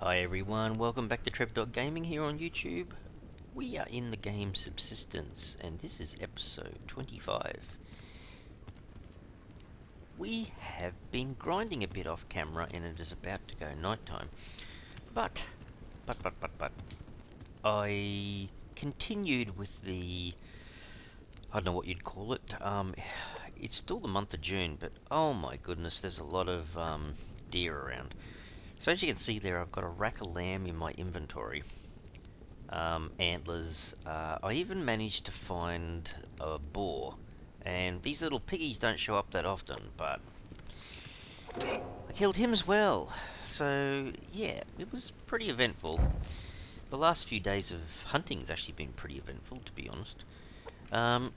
Hi everyone, welcome back to Trevdog Gaming here on YouTube. We are in the game Subsistence, and this is episode 25. We have been grinding a bit off camera, and it is about to go nighttime. But, I continued with the, I don't know what you'd call it. It's still the month of June, but oh my goodness, there's a lot of deer around. So as you can see there, I've got a rack of lamb in my inventory. Antlers. I even managed to find a boar. And these little piggies don't show up that often, but I killed him as well. So, yeah, it was pretty eventful. The last few days of hunting's actually been pretty eventful, to be honest.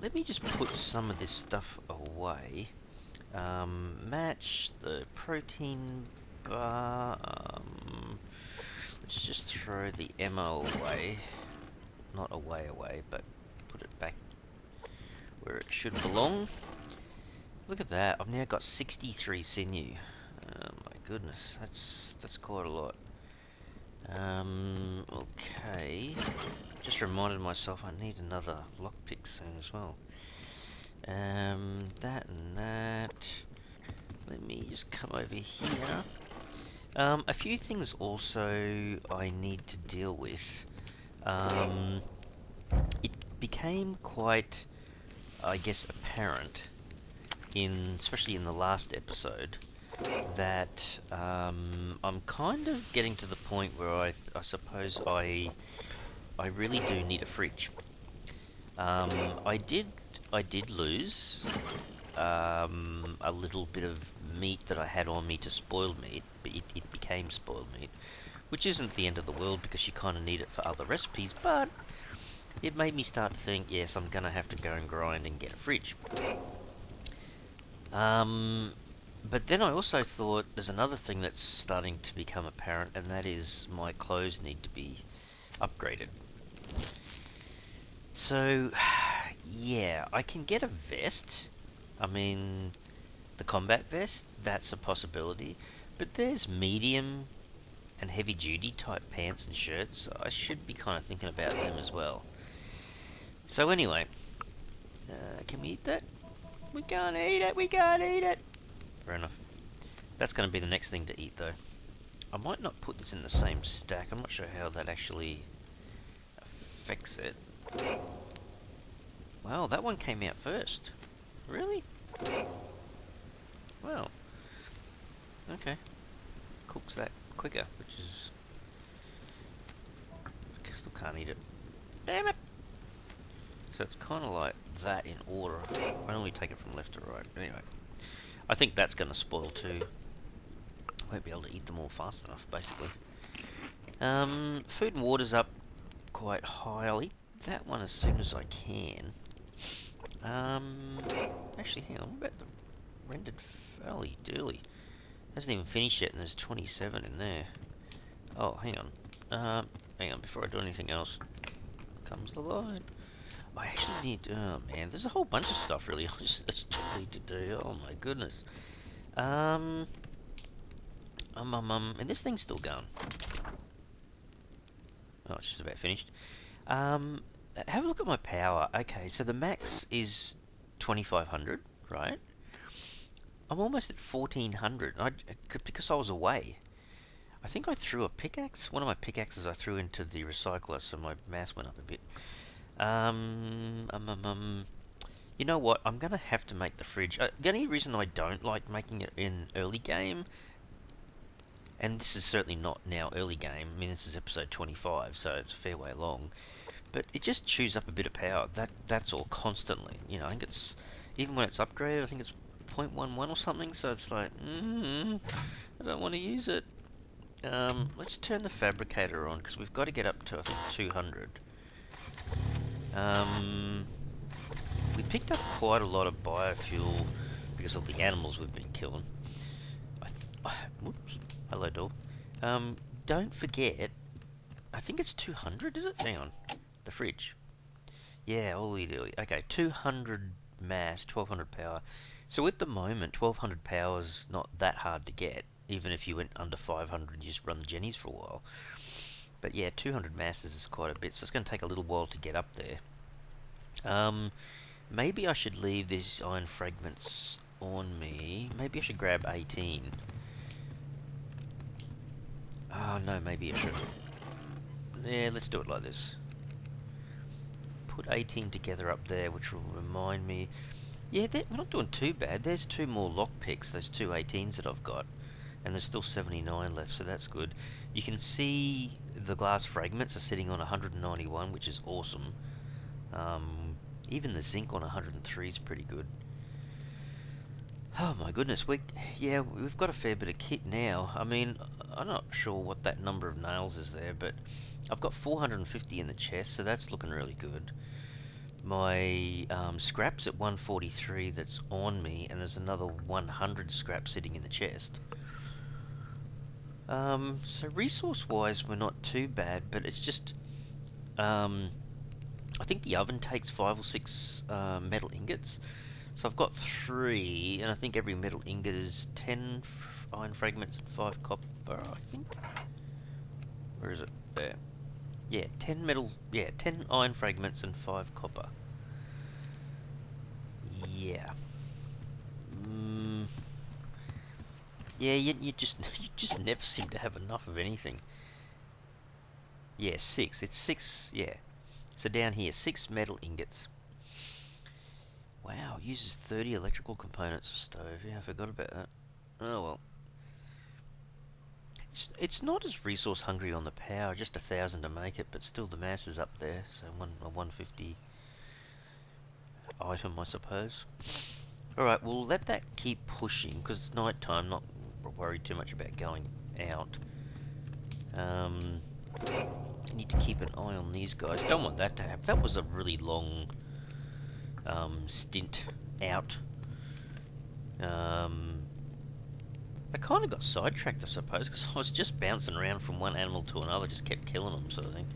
Let me just put some of this stuff away. Match the protein bar. Let's just throw the ammo away. Not away, but put it back where it should belong. Look at that, I've now got 63 sinew. Oh my goodness, that's quite a lot. Okay. Just reminded myself I need another lockpick soon as well. That and that. Let me just come over here. A few things also I need to deal with. It became quite, I guess, apparent, especially in the last episode, that I'm kind of getting to the point where I suppose I really do need a fridge. I did lose a little bit of meat that I had on me to spoiled meat, but it became spoiled meat, which isn't the end of the world because you kind of need it for other recipes, but it made me start to think, yes, I'm going to have to go and grind and get a fridge. But then I also thought there's another thing that's starting to become apparent, and that is my clothes need to be upgraded. So, yeah, I can get a vest. I mean, the combat vest, that's a possibility. But there's medium and heavy duty type pants and shirts. So I should be kind of thinking about them as well. So anyway, can we eat that? We can't eat it, we can't eat it! Fair enough. That's going to be the next thing to eat though. I might not put this in the same stack. I'm not sure how that actually affects it. Wow, that one came out first. Really? Well, okay. Cooks that quicker, which is... I still can't eat it. Damn it! So it's kind of like that in order. I normally take it from left to right. Anyway, I think that's going to spoil too. I won't be able to eat them all fast enough, basically. Food and water's up quite high. I'll eat that one as soon as I can. Actually, hang on. What about the rendered fairly early? Hasn't even finished yet, and there's 27 in there. Oh, hang on. Hang on. Before I do anything else, comes the light. I actually need. Oh man, there's a whole bunch of stuff really. I just need to do. Oh my goodness. And this thing's still going. Oh, it's just about finished. Have a look at my power. Okay, so the max is 2500, right? I'm almost at 1400. Because I was away. I think I threw a pickaxe. One of my pickaxes I threw into the recycler, so my mass went up a bit. You know what? I'm gonna have to make the fridge. The only reason I don't like making it in early game, and this is certainly not now early game. I mean, this is episode 25, so it's a fair way along. But it just chews up a bit of power. That's all constantly. You know, I think it's even when it's upgraded. I think it's 0.11 or something. So it's like, I don't want to use it. Let's turn the fabricator on because we've got to get up to I think 200. We picked up quite a lot of biofuel because of the animals we've been killing. Whoops. Hello, dog. Don't forget, I think it's 200, is it? Hang on. The fridge. Yeah, holy dilly. Okay, 200 mass, 1200 power. So at the moment, 1200 power is not that hard to get. even if you went under 500, you just run the jennies for a while. But yeah, 200 masses is quite a bit, so it's going to take a little while to get up there. Maybe I should leave these iron fragments on me. Maybe I should grab 18. Oh no, maybe I should. Yeah, let's do it like this. Put 18 together up there, which will remind me... Yeah, we're not doing too bad. There's 2 more lockpicks, those 2 18s that I've got. And there's still 79 left, so that's good. You can see the glass fragments are sitting on 191, which is awesome. Even the zinc on 103 is pretty good. Oh my goodness, we've got a fair bit of kit now. I mean, I'm not sure what that number of nails is there, but I've got 450 in the chest, so that's looking really good. My scraps at 143 that's on me, and there's another 100 scraps sitting in the chest. So resource-wise, we're not too bad, but it's just... I think the oven takes 5 or 6 metal ingots. So I've got 3, and I think every metal ingot is 10 iron fragments and 5 copper, I think. Where is it? There. Yeah, 10 iron fragments and 5 copper. Yeah. Yeah, you just never seem to have enough of anything. Yeah, 6. It's 6, yeah. So down here, 6 metal ingots. Wow, uses 30 electrical components of stove. Yeah, I forgot about that. Oh well. It's not as resource hungry on the power, just 1,000 to make it, but still the mass is up there, so a 150 item, I suppose. Alright, we'll let that keep pushing, because it's night time, not worried too much about going out. Need to keep an eye on these guys. Don't want that to happen. That was a really long stint out. I kind of got sidetracked, I suppose, because I was just bouncing around from one animal to another, just kept killing them, sort of thing.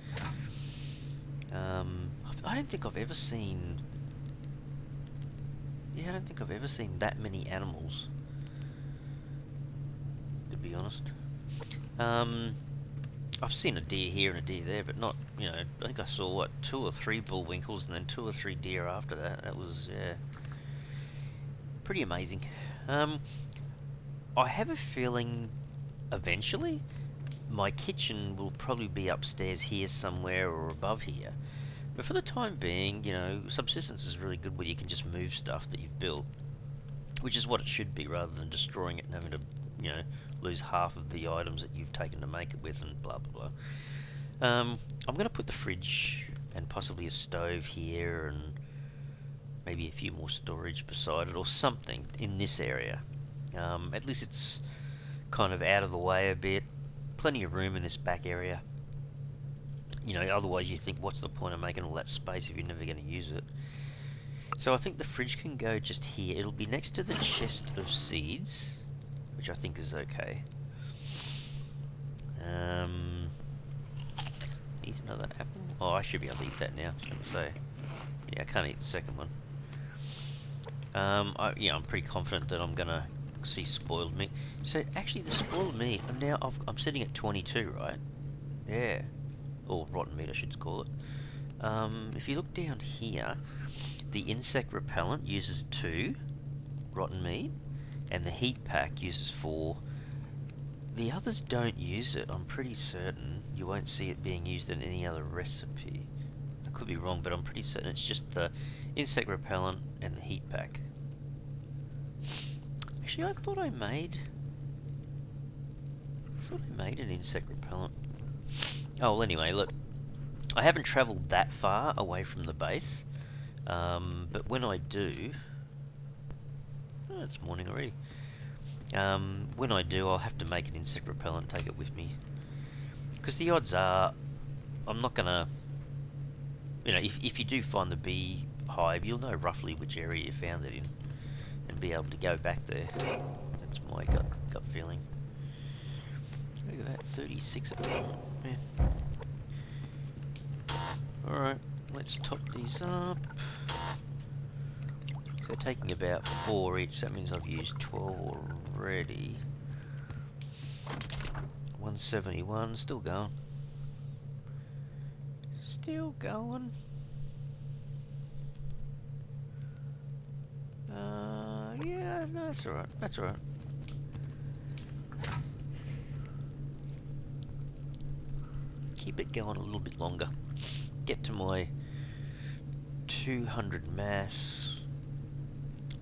I don't think I've ever seen... Yeah, I don't think I've ever seen that many animals, to be honest. I've seen a deer here and a deer there, but not, you know, I think I saw, what, 2 or 3 bullwinkles and then 2 or 3 deer after that. That was, yeah, pretty amazing. I have a feeling eventually my kitchen will probably be upstairs here somewhere or above here. But for the time being, you know, Subsistence is really good where you can just move stuff that you've built, which is what it should be, rather than destroying it and having to, you know, lose half of the items that you've taken to make it with and blah blah blah. I'm going to put the fridge and possibly a stove here and maybe a few more storage beside it or something in this area. At least it's kind of out of the way a bit. Plenty of room in this back area. You know, otherwise you think, what's the point of making all that space if you're never going to use it? So I think the fridge can go just here. It'll be next to the chest of seeds, which I think is okay. Eat another apple? Oh, I should be able to eat that now, I was going to say. Yeah, I can't eat the second one. Yeah, I'm pretty confident that I'm going to see spoiled meat. So, actually, the spoiled meat, I'm sitting at 22, right? Yeah. Or rotten meat, I should call it. If you look down here, the insect repellent uses 2 rotten meat, and the heat pack uses 4. The others don't use it, I'm pretty certain. You won't see it being used in any other recipe. I could be wrong, but I'm pretty certain it's just the insect repellent and the heat pack. Actually, I thought I made an insect repellent. Oh, well, anyway, look. I haven't travelled that far away from the base, but when I do... Oh, it's morning already. When I do, I'll have to make an insect repellent and take it with me. Because the odds are, I'm not going to... You know, if you do find the bee hive, you'll know roughly which area you found it in, and be able to go back there. That's my gut feeling. Look at that, 36 at the moment. Yeah. Alright, let's top these up. So they're taking about 4 each, that means I've used 12 already. 171, still going. Still going. Yeah, no, that's alright. That's alright. Keep it going a little bit longer. Get to my 200 mass.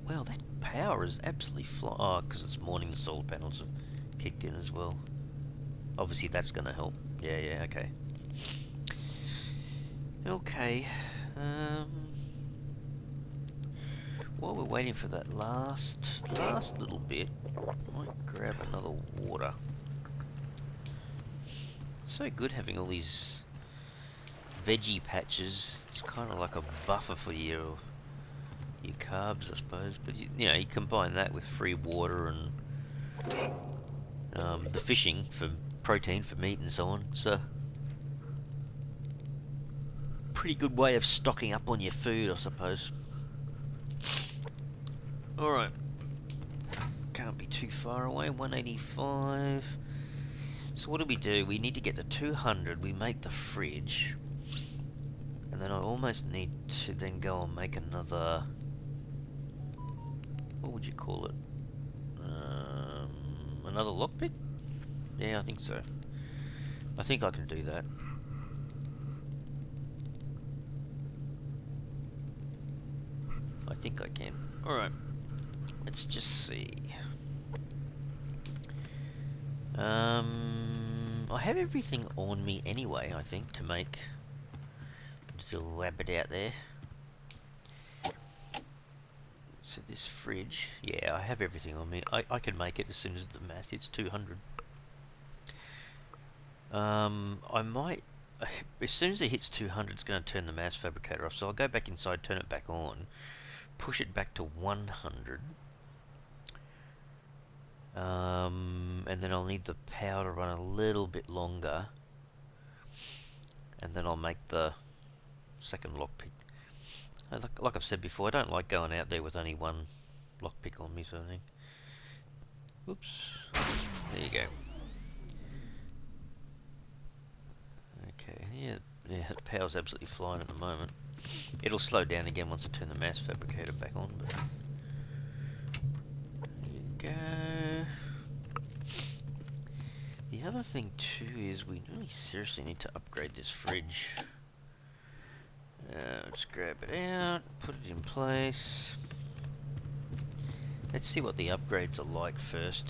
Well, that power is absolutely fly. Oh, because it's morning, the solar panels have kicked in as well. Obviously, that's going to help. Yeah, yeah, okay. Okay. While we're waiting for that last little bit, I might grab another water. It's so good having all these veggie patches. It's kind of like a buffer for your carbs, I suppose. But you know, you combine that with free water and the fishing for protein, for meat and so on. It's a pretty good way of stocking up on your food, I suppose. Alright. Can't be too far away. 185. So what do? We need to get to 200. We make the fridge. And then I almost need to then go and make another... What would you call it? Another lockpick? Yeah, I think so. I think I can do that. I think I can. Alright. Let's just see. I have everything on me anyway, I think, to make a little rabbit out there. So this fridge, yeah, I have everything on me. I can make it as soon as the mass hits 200. I might, as soon as it hits 200, it's going to turn the mass fabricator off. So I'll go back inside, turn it back on, push it back to 100. And then I'll need the power to run a little bit longer. And then I'll make the second lockpick. Like I've said before, I don't like going out there with only one lockpick on me, sort of thing. Whoops. There you go. Okay, yeah, the power's absolutely flying at the moment. It'll slow down again once I turn the mass fabricator back on, but... There you go. The other thing too is we really seriously need to upgrade this fridge. Let's grab it out, put it in place. Let's see what the upgrades are like first.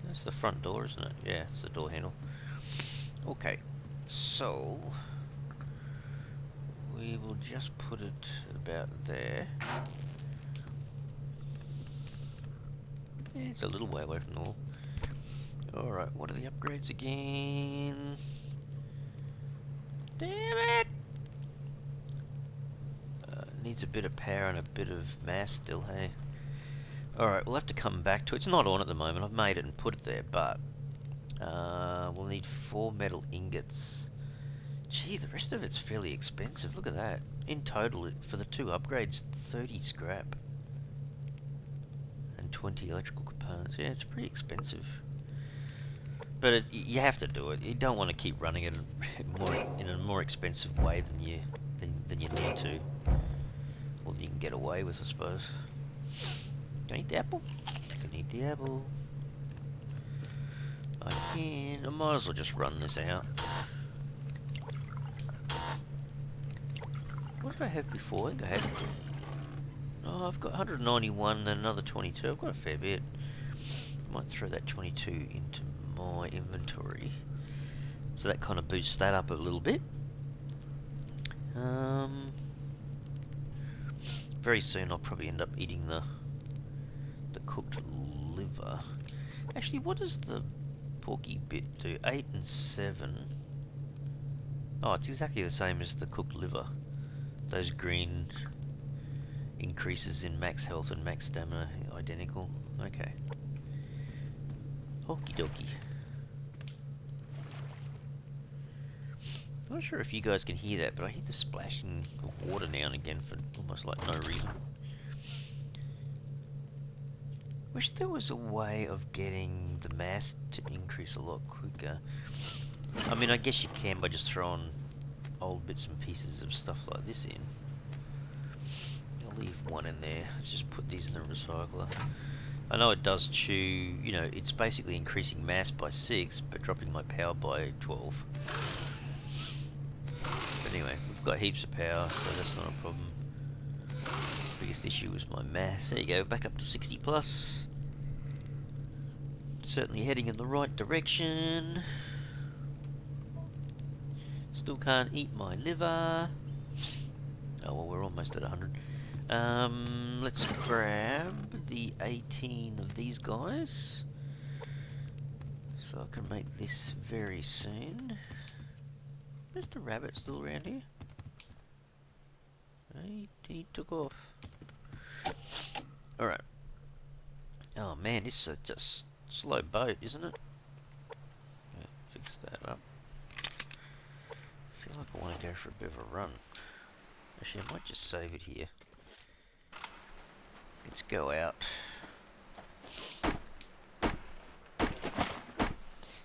That's the front door, isn't it? Yeah, it's the door handle. Okay, so we will just put it about there. Yeah, it's a little way away from the wall. Alright, what are the upgrades again? Damn it! Needs a bit of power and a bit of mass still, hey? Alright, we'll have to come back to it. It's not on at the moment. I've made it and put it there, but we'll need 4 metal ingots. Gee, the rest of it's fairly expensive. Look at that. In total, for the 2 upgrades, 30 scrap. And 20 electrical components. Yeah, it's pretty expensive. But you have to do it. You don't want to keep running it in a more expensive way than you need to. Or than you can get away with, I suppose. Can I eat the apple? Can I eat the apple? I can. I might as well just run this out. What did I have before? I think I had... Oh, I've got 191 and then another 22. I've got a fair bit. Might throw that 22 into my inventory. So that kind of boosts that up a little bit. Very soon I'll probably end up eating the cooked liver. Actually, what does the porky bit do? 8 and 7. Oh, it's exactly the same as the cooked liver. Those green increases in max health and max stamina, identical. Okay. Okie dokie. I'm not sure if you guys can hear that, but I hear the splashing of water now and again for almost like no reason. Wish there was a way of getting the mass to increase a lot quicker. I mean, I guess you can by just throwing old bits and pieces of stuff like this in. I'll leave one in there. Let's just put these in the recycler. I know it does chew, you know, it's basically increasing mass by 6, but dropping my power by 12. But anyway, we've got heaps of power, so that's not a problem. Biggest issue is my mass. There you go, back up to 60 plus. Certainly heading in the right direction. Still can't eat my liver. Oh well, we're almost at 100. Let's grab the 18 of these guys, so I can make this very soon. Is the rabbit still around here? He took off. Alright. Oh man, this is just slow boat, isn't it? Yeah, fix that up. I feel like I want to go for a bit of a run. Actually, I might just save it here. Let's go out.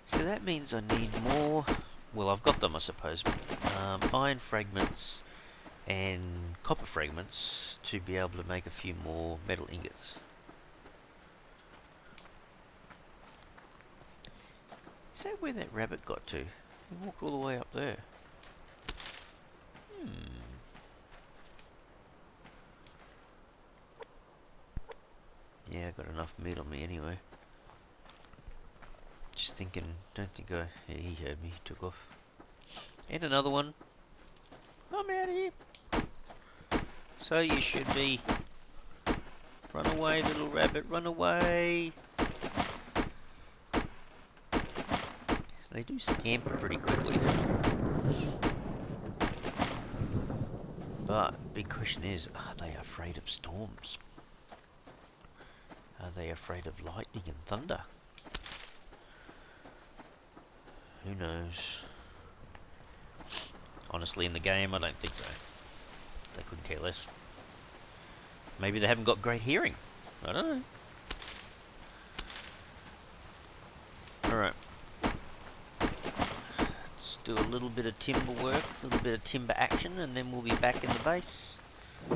So that means I need more... Well, I've got them, I suppose. Iron fragments and copper fragments to be able to make a few more metal ingots. Is that where that rabbit got to? He walked all the way up there. Yeah, I got enough meat on me anyway. Just thinking, don't think I... Yeah, he heard me, he took off. And another one. I'm out of here. So you should be. Run away, little rabbit, run away. They do scamper pretty quickly. But, big question is, are they afraid of storms? Are they afraid of lightning and thunder? Who knows? Honestly, in the game, I don't think so. They couldn't care less. Maybe they haven't got great hearing. I don't know. Alright. Let's do a little bit of timber work, a little bit of timber action, and then we'll be back in the base. I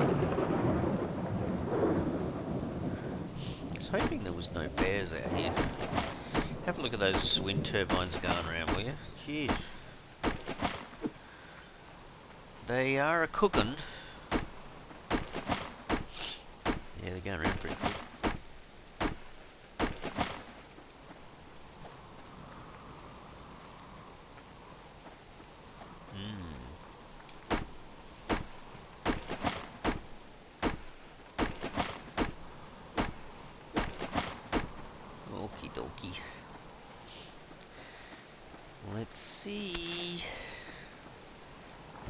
was hoping there was no bears out here. Have a look at those wind turbines going around, will you? Jeez. They are a cookin'. Yeah, they're going around pretty quick. Okie dokie. Let's see.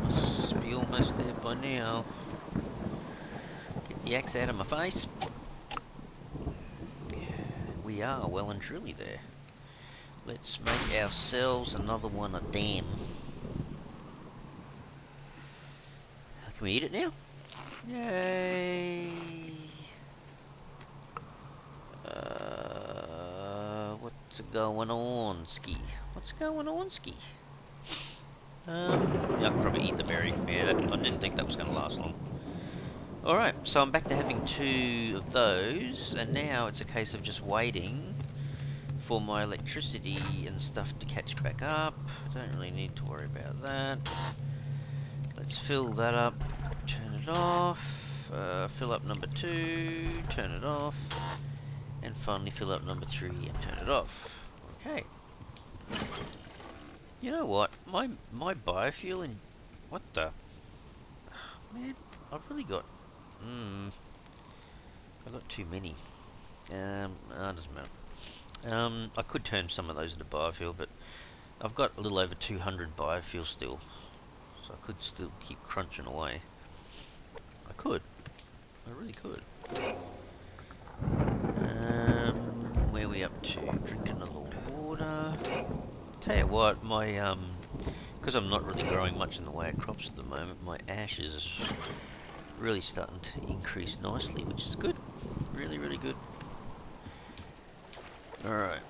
Must be almost there by now. Get the axe out of my face. We are well and truly there. Let's make ourselves another one a dam. Can we eat it now? Yay! What's going on, Ski? What's going on, Ski? Yeah, I can probably eat the berry. Yeah, I didn't think that was going to last long. Alright, so I'm back to having 2 of those, and now it's a case of just waiting for my electricity and stuff to catch back up. Don't really need to worry about that. Let's fill that up, turn it off, fill up number 2, turn it off, and finally fill up number 3 and turn it off. Okay. You know what? My biofuel and... What the... Man, I've really got... I've got too many. It doesn't matter. I could turn some of those into biofuel, but I've got a little over 200 biofuel still. So I could still keep crunching away. I could. I really could. Where are we up to? Drinking a little water. Tell you what, my because I'm not really growing much in the way of crops at the moment, my ashes is really starting to increase nicely, which is good. Really, really good. Alright,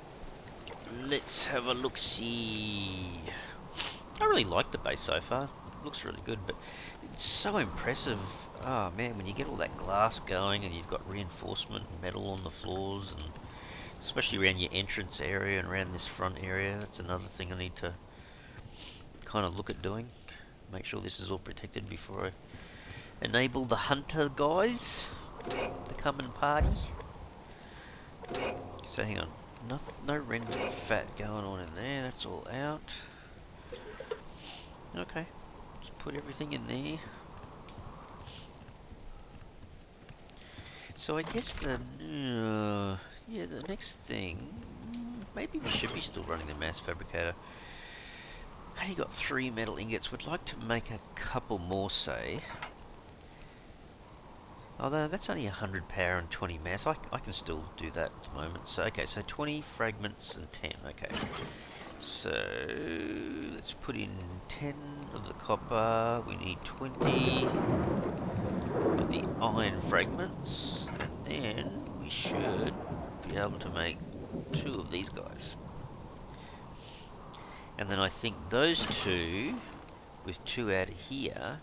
let's have a look-see. I really like the base so far. Looks really good, but it's so impressive. Oh man, when you get all that glass going and you've got reinforcement metal on the floors, and especially around your entrance area and around this front area, that's another thing I need to kind of look at doing. Make sure this is all protected before I enable the hunter guys to come and party. So hang on, no rendered fat going on in there, that's all out. Okay, let's put everything in there. So I guess the next thing, maybe we should be still running the mass fabricator. I only got 3 metal ingots. Would like to make a couple more, say. Although that's only 100 power and 20 mass. I can still do that at the moment. So okay, so 20 fragments and 10. Okay. So let's put in 10 of the copper. We need 20 of the iron fragments, and then we should be able to make 2 of these guys. And then I think those 2, with 2 out of here,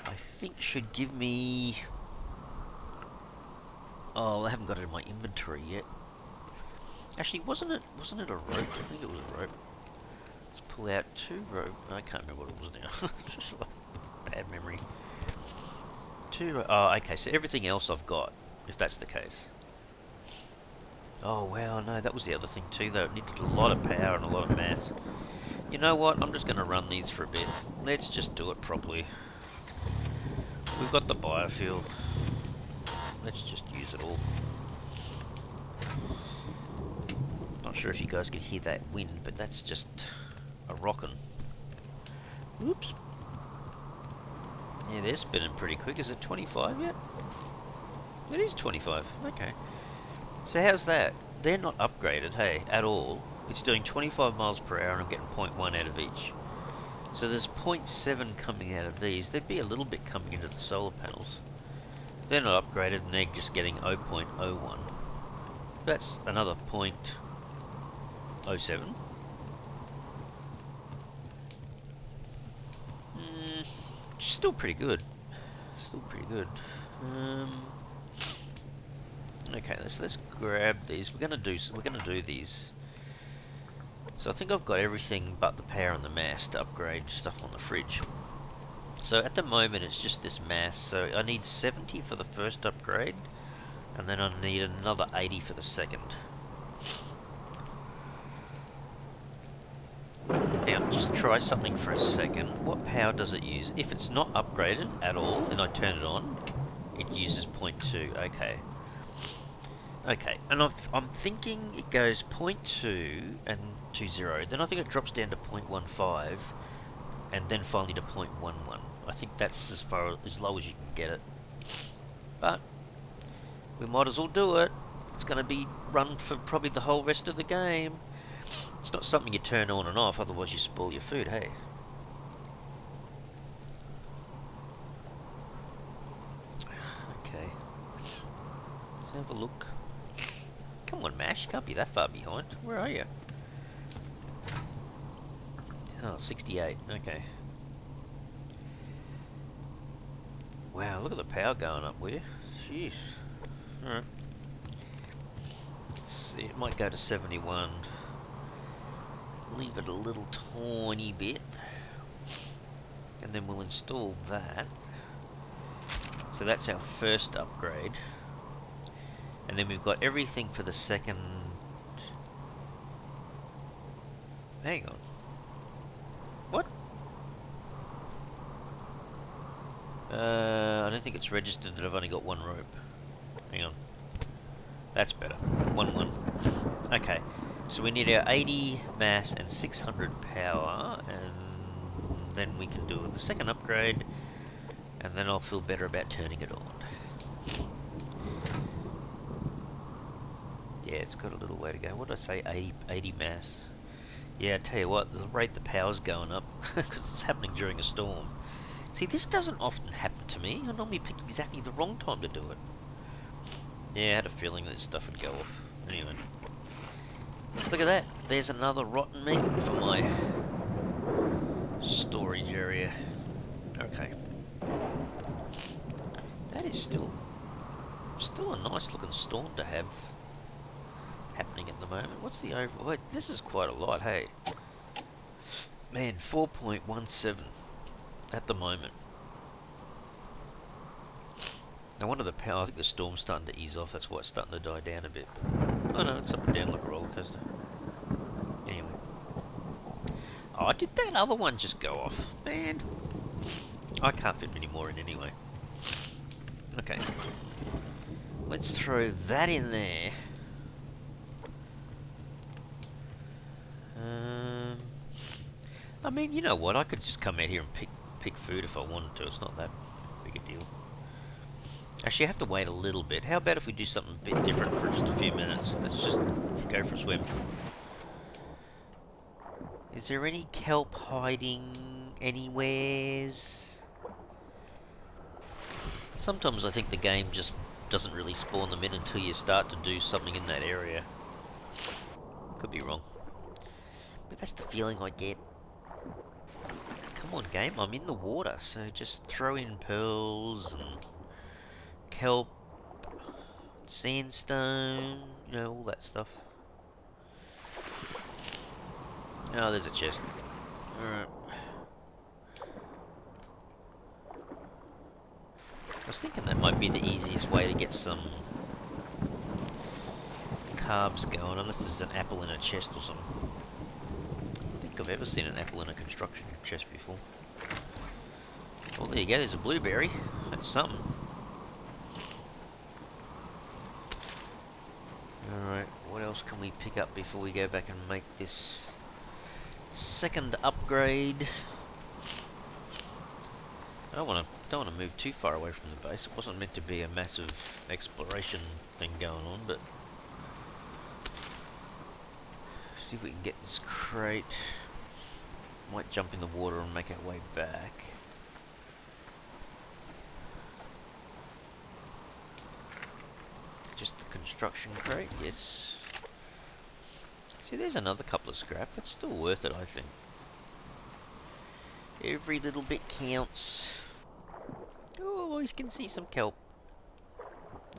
I think should give me... Oh, I haven't got it in my inventory yet. Actually, wasn't it a rope? I think it was a rope. Let's pull out 2 rope. I can't remember what it was now. Just like bad memory. 2 rope. Oh, okay. So everything else I've got, if that's the case. Oh wow, no, that was the other thing too though. It needed a lot of power and a lot of mass. You know what? I'm just going to run these for a bit. Let's just do it properly. We've got the biofuel. Let's just use it all. Not sure if you guys can hear that wind, but that's just a rockin'. Oops. Yeah, they're spinning pretty quick. Is it 25 yet? It is 25. Okay. So how's that? They're not upgraded, hey, at all. It's doing 25 miles per hour and I'm getting 0.1 out of each. So there's 0.7 coming out of these. There'd be a little bit coming into the solar panels. They're not upgraded and they're just getting 0.01. That's another 0.07. Still pretty good. Still pretty good. Okay, let's grab these. We're gonna do these. So I think I've got everything but the power and the mass to upgrade stuff on the fridge. So at the moment it's just this mass. So I need 70 for the first upgrade, and then I need another 80 for the second. Now just try something for a second. What power does it use? If it's not upgraded at all and I turn it on, it uses 0.2. Okay. Okay, and I'm thinking it goes 0.2 and 2.0, then I think it drops down to 0.15, and then finally to 0.11. I think that's as low as you can get it. But we might as well do it. It's going to be run for probably the whole rest of the game. It's not something you turn on and off, otherwise you spoil your food, hey? Okay. Let's have a look. Come on, Mash, you can't be that far behind. Where are you? Oh, 68, okay. Wow, look at the power going up, will you? Jeez. Alright. Let's see, it might go to 71. Leave it a little tiny bit. And then we'll install that. So that's our first upgrade. And then we've got everything for the second... Hang on. What? I don't think it's registered that I've only got 1 rope. Hang on. That's better. 1. Okay. So we need our 80 mass and 600 power, and then we can do the second upgrade, and then I'll feel better about turning it on. Yeah, it's got a little way to go. What did I say? 80 mass. Yeah, I tell you what, the rate the power's going up, because it's happening during a storm. See, this doesn't often happen to me. I normally pick exactly the wrong time to do it. Yeah, I had a feeling that this stuff would go off. Anyway. Look at that. There's another rotten meat for my storage area. Okay. That is still a nice looking storm to have happening at the moment. What's the over... Wait, this is quite a lot, hey? Man, 4.17 at the moment. No wonder the power... I think the storm's starting to ease off. That's why it's starting to die down a bit. Oh no, it's up and down like a roller coaster. Anyway. Oh, did that other one just go off? Man. I can't fit many more in anyway. Okay. Let's throw that in there. I mean, you know what? I could just come out here and pick food if I wanted to. It's not that big a deal. Actually, I have to wait a little bit. How about if we do something a bit different for just a few minutes? Let's just go for a swim. Is there any kelp hiding anywheres? Sometimes I think the game just doesn't really spawn them in until you start to do something in that area. Could be wrong. But that's the feeling I get. Come on, game, I'm in the water, so just throw in pearls and kelp, sandstone, you know, all that stuff. Oh, there's a chest. Alright. I was thinking that might be the easiest way to get some carbs going, unless there's an apple in a chest or something. I don't think I've ever seen an apple in a construction chest before. Well, there you go, there's a blueberry. That's something. Alright, what else can we pick up before we go back and make this second upgrade? I don't want to move too far away from the base. It wasn't meant to be a massive exploration thing going on, but see if we can get this crate. Might jump in the water and make our way back. Just the construction crate, yes. See, there's another couple of scrap. It's still worth it, I think. Every little bit counts. Oh, you can see some kelp.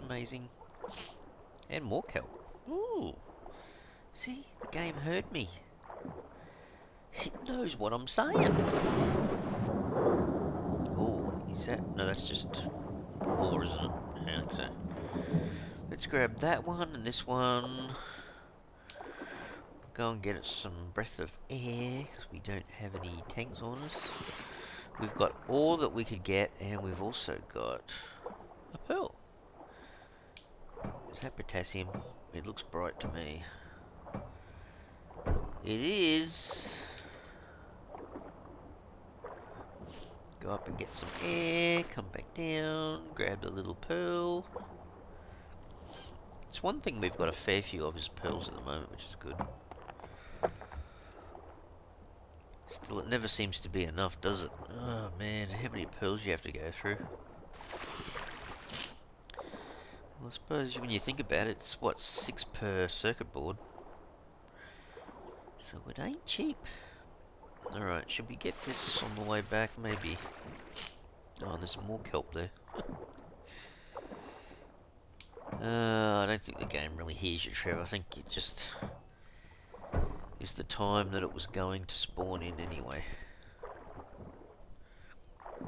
Amazing. And more kelp. Ooh. See, the game heard me. It knows what I'm saying. Oh, is that? No, that's just ore, isn't it? Yeah, so. Let's grab that one and this one. Go and get us some breath of air, because we don't have any tanks on us. We've got all that we could get, and we've also got a pearl. Is that potassium? It looks bright to me. It is. Go up and get some air, come back down, grab the little pearl. It's one thing we've got a fair few of is pearls at the moment, which is good. Still, it never seems to be enough, does it? Oh man, how many pearls you have to go through. Well, I suppose when you think about it, it's what, 6 per circuit board. So it ain't cheap. Alright, should we get this on the way back? Maybe. Oh, there's more kelp there. I don't think the game really hears you, Trev. I think it just is the time that it was going to spawn in anyway.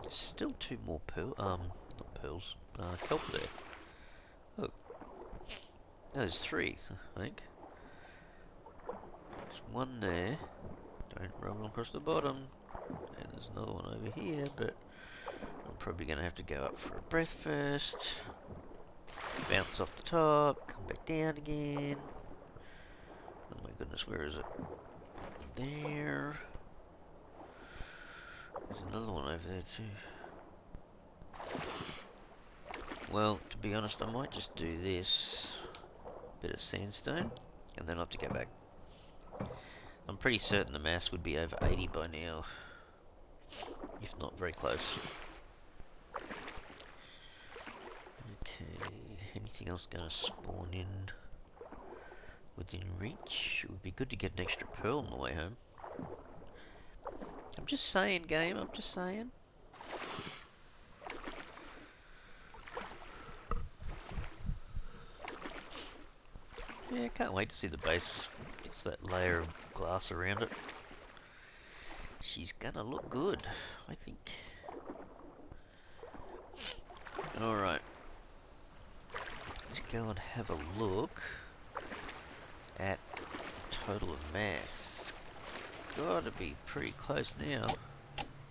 There's still 2 more not pearls, kelp there. Oh. No, there's 3, I think. There's 1 there. Don't run across the bottom. And there's another one over here, but I'm probably going to have to go up for a breath first. Bounce off the top, come back down again. Oh my goodness, where is it? There. There's another one over there too. Well, to be honest, I might just do this. Bit of sandstone, and then I'll have to go back. I'm pretty certain the mass would be over 80 by now. If not very close. Okay, anything else going to spawn in? within reach. It would be good to get an extra pearl on the way home. I'm just saying, game, I'm just saying. Yeah, can't wait to see the base. It's that layer of glass around it. She's gonna look good, I think. Alright. Let's go and have a look at the total of mass. Gotta be pretty close now.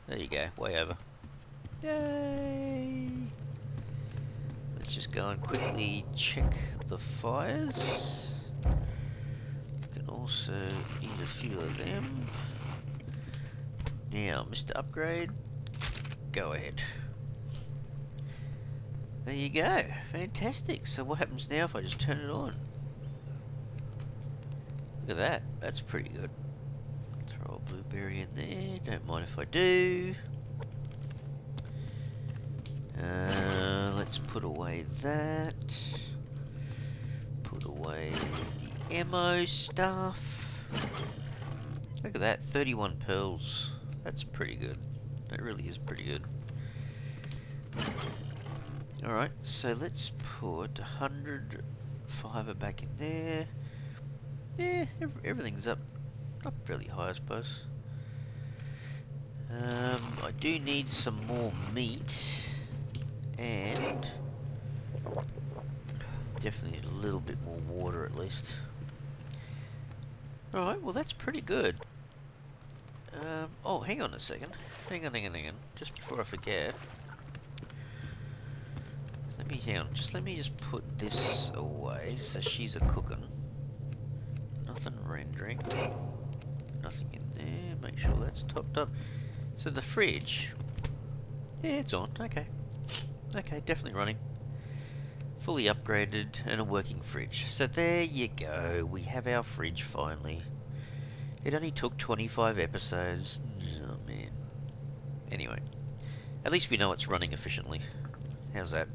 There you go, way over. Yay! Let's just go and quickly check the fires. Can also eat a few of them. Now, Mr. Upgrade, go ahead. There you go, fantastic. So what happens now if I just turn it on? Look at that, that's pretty good. Throw a blueberry in there, don't mind if I do. Let's put away that. Put away the ammo stuff. Look at that, 31 pearls. That's pretty good. That really is pretty good. Alright, so let's put 100 fibre back in there. Yeah, everything's up fairly high, I suppose. I do need some more meat. And definitely need a little bit more water at least. Alright, well that's pretty good. Oh, hang on a second. Hang on. Just before I forget. Let me just put this away so she's a cooking. Nothing rendering. Nothing in there. Make sure that's topped up. So the fridge. Yeah, it's on. Okay. Okay, definitely running. Fully upgraded and a working fridge. So there you go. We have our fridge finally. It only took 25 episodes. Oh man. Anyway. At least we know it's running efficiently. How's that?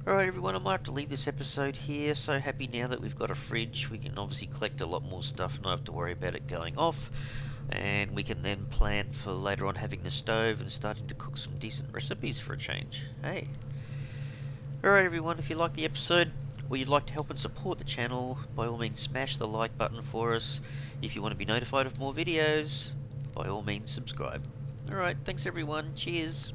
Alright everyone, I might have to leave this episode here. So happy now that we've got a fridge. We can obviously collect a lot more stuff, not have to worry about it going off. And we can then plan for later on having the stove and starting to cook some decent recipes for a change. Hey. Alright everyone, if you liked the episode, or you'd like to help and support the channel, by all means smash the like button for us. If you want to be notified of more videos, by all means subscribe. Alright, thanks everyone, cheers.